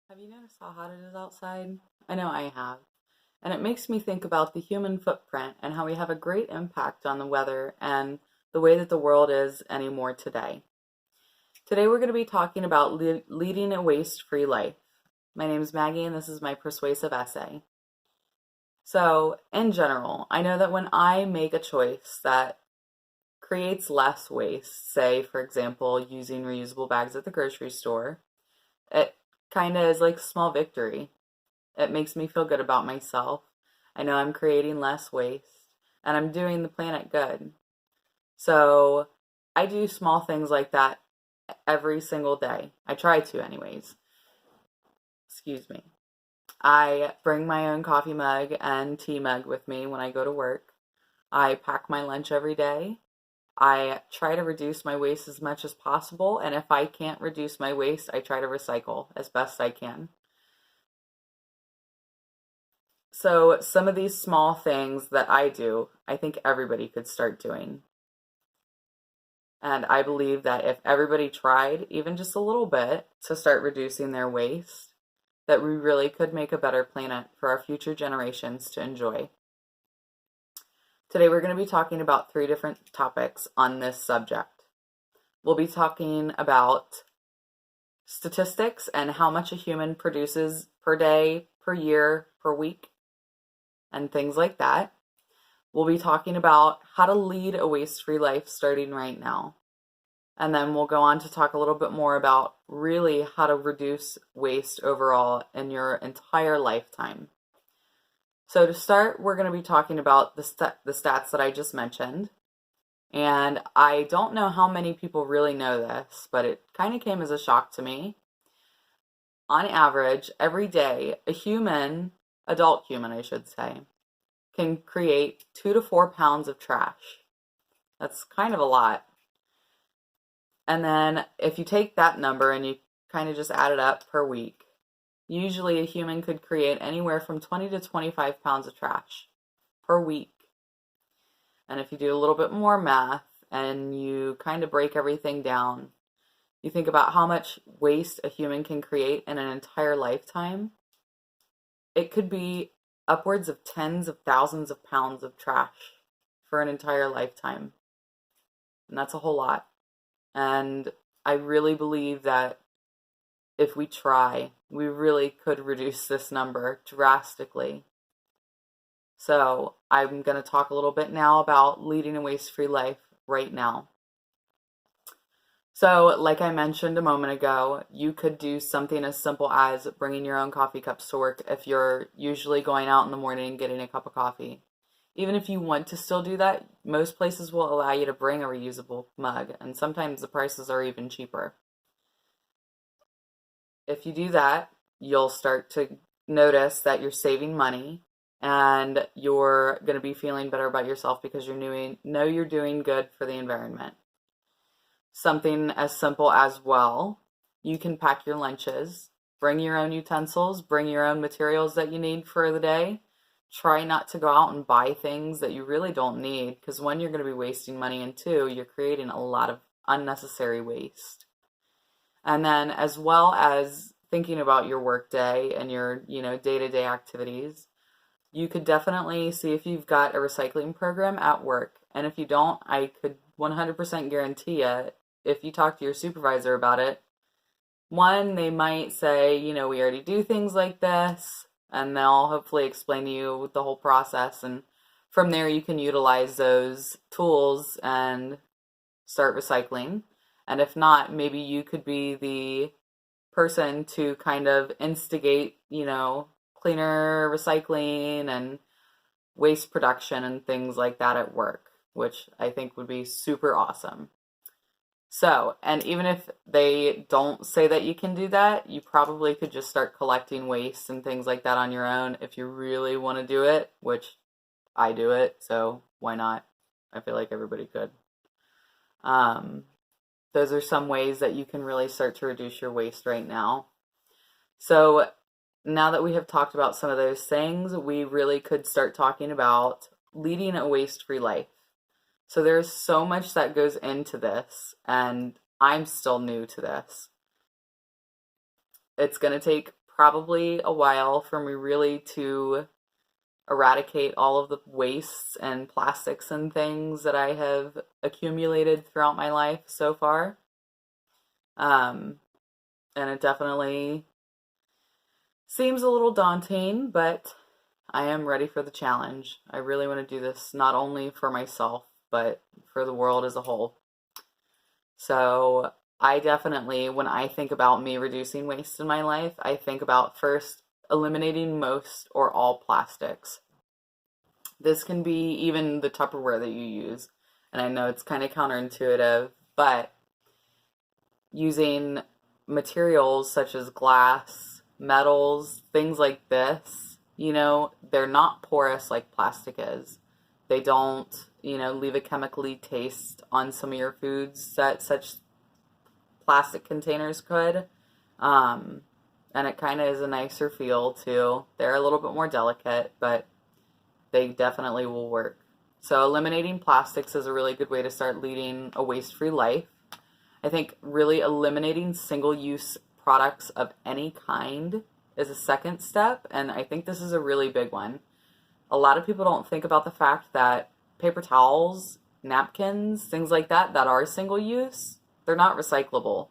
Have you noticed how hot it is outside? I know I have. And it makes me think about the human footprint and how we have a great impact on the weather and the way that the world is anymore today. Today we're going to be talking about leading a waste-free life. My name is Maggie and this is my persuasive essay. So, in general, I know that when I make a choice that creates less waste, say, for example, using reusable bags at the grocery store, it kind of is like a small victory. It makes me feel good about myself. I know I'm creating less waste and I'm doing the planet good. So I do small things like that every single day. I try to, anyways. Excuse me. I bring my own coffee mug and tea mug with me when I go to work. I pack my lunch every day. I try to reduce my waste as much as possible, and if I can't reduce my waste, I try to recycle as best I can. So, some of these small things that I do, I think everybody could start doing. And I believe that if everybody tried even just a little bit to start reducing their waste, that we really could make a better planet for our future generations to enjoy. Today we're going to be talking about 3 different topics on this subject. We'll be talking about statistics and how much a human produces per day, per year, per week, and things like that. We'll be talking about how to lead a waste-free life starting right now. And then we'll go on to talk a little bit more about really how to reduce waste overall in your entire lifetime. So to start, we're going to be talking about the stats that I just mentioned. And I don't know how many people really know this, but it kind of came as a shock to me. On average, every day, adult human, I should say, can create 2 to 4 pounds of trash. That's kind of a lot. And then if you take that number and you kind of just add it up per week, usually a human could create anywhere from 20 to 25 pounds of trash per week. And if you do a little bit more math and you kind of break everything down, you think about how much waste a human can create in an entire lifetime, it could be upwards of tens of thousands of pounds of trash for an entire lifetime. And that's a whole lot. And I really believe that if we try, we really could reduce this number drastically. So I'm going to talk a little bit now about leading a waste-free life right now. So like I mentioned a moment ago, you could do something as simple as bringing your own coffee cups to work if you're usually going out in the morning and getting a cup of coffee. Even if you want to still do that, most places will allow you to bring a reusable mug, and sometimes the prices are even cheaper. If you do that, you'll start to notice that you're saving money and you're going to be feeling better about yourself because you're doing good for the environment. Something as simple as, well, you can pack your lunches, bring your own utensils, bring your own materials that you need for the day. Try not to go out and buy things that you really don't need, because one, you're going to be wasting money, and 2, you're creating a lot of unnecessary waste. And then as well as thinking about your work day and your, day-to-day activities, you could definitely see if you've got a recycling program at work. And if you don't, I could 100% guarantee you, if you talk to your supervisor about it, one, they might say, we already do things like this, and they'll hopefully explain to you the whole process. And from there, you can utilize those tools and start recycling. And if not, maybe you could be the person to kind of instigate, cleaner recycling and waste production and things like that at work, which I think would be super awesome. So, and even if they don't say that you can do that, you probably could just start collecting waste and things like that on your own if you really want to do it, which I do it, so why not? I feel like everybody could. Those are some ways that you can really start to reduce your waste right now. So now that we have talked about some of those things, we really could start talking about leading a waste-free life. So there's so much that goes into this, and I'm still new to this. It's going to take probably a while for me really to eradicate all of the wastes and plastics and things that I have accumulated throughout my life so far. Um, and it definitely seems a little daunting, but I am ready for the challenge. I really want to do this not only for myself, but for the world as a whole. So I definitely, when I think about me reducing waste in my life, I think about first eliminating most or all plastics. This can be even the Tupperware that you use. And I know it's kind of counterintuitive, but using materials such as glass, metals, things like this, they're not porous like plastic is. They don't, leave a chemically taste on some of your foods that such plastic containers could. And it kind of is a nicer feel too. They're a little bit more delicate, but they definitely will work. So eliminating plastics is a really good way to start leading a waste-free life. I think really eliminating single-use products of any kind is a second step, and I think this is a really big one. A lot of people don't think about the fact that paper towels, napkins, things like that are single-use, they're not recyclable.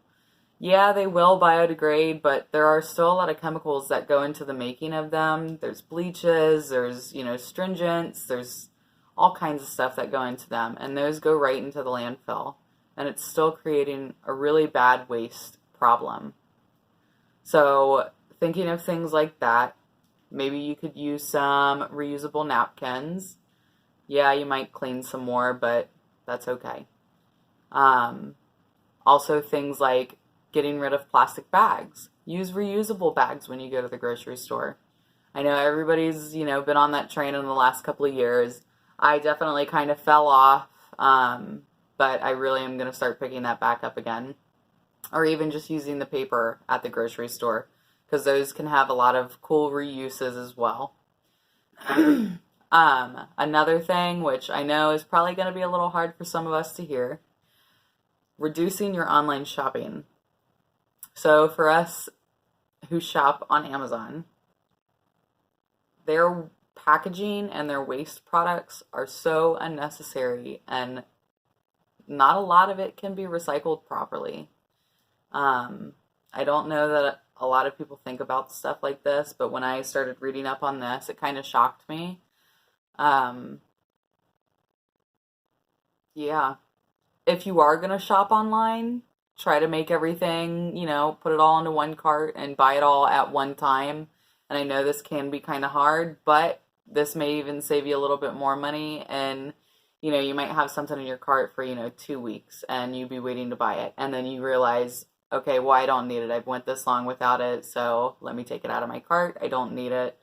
Yeah, they will biodegrade, but there are still a lot of chemicals that go into the making of them. There's bleaches, there's, stringents, there's all kinds of stuff that go into them, and those go right into the landfill. And it's still creating a really bad waste problem. So thinking of things like that, maybe you could use some reusable napkins. Yeah, you might clean some more, but that's okay. Also things like getting rid of plastic bags. Use reusable bags when you go to the grocery store. I know everybody's, been on that train in the last couple of years. I definitely kind of fell off, but I really am going to start picking that back up again. Or even just using the paper at the grocery store, because those can have a lot of cool reuses as well. Another thing, which I know is probably going to be a little hard for some of us to hear, reducing your online shopping. So for us who shop on Amazon, their packaging and their waste products are so unnecessary, and not a lot of it can be recycled properly. I don't know that a lot of people think about stuff like this, but when I started reading up on this, it kind of shocked me. Yeah. If you are going to shop online, try to make everything, put it all into one cart and buy it all at one time. And I know this can be kind of hard, but this may even save you a little bit more money. And, you might have something in your cart for, 2 weeks and you'd be waiting to buy it. And then you realize, okay, well, I don't need it. I've went this long without it, so let me take it out of my cart. I don't need it.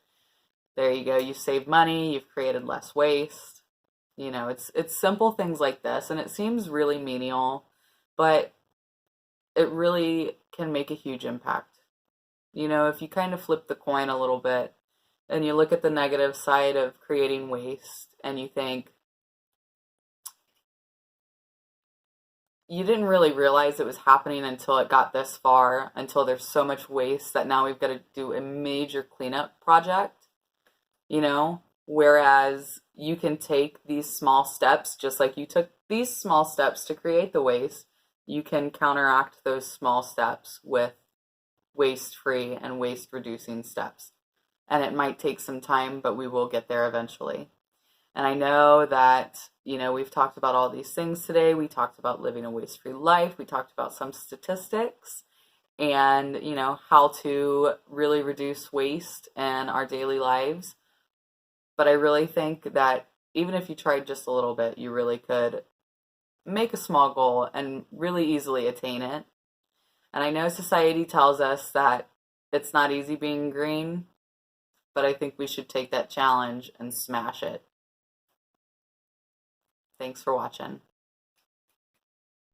There you go. You saved money. You've created less waste. It's simple things like this, and it seems really menial, but it really can make a huge impact. If you kind of flip the coin a little bit and you look at the negative side of creating waste and you think, you didn't really realize it was happening until it got this far, until there's so much waste that now we've got to do a major cleanup project, whereas you can take these small steps, just like you took these small steps to create the waste, you can counteract those small steps with waste-free and waste-reducing steps. And it might take some time, but we will get there eventually. And I know that, we've talked about all these things today. We talked about living a waste-free life. We talked about some statistics and, how to really reduce waste in our daily lives. But I really think that even if you tried just a little bit, you really could make a small goal and really easily attain it. And I know society tells us that it's not easy being green, but I think we should take that challenge and smash it. Thanks for watching.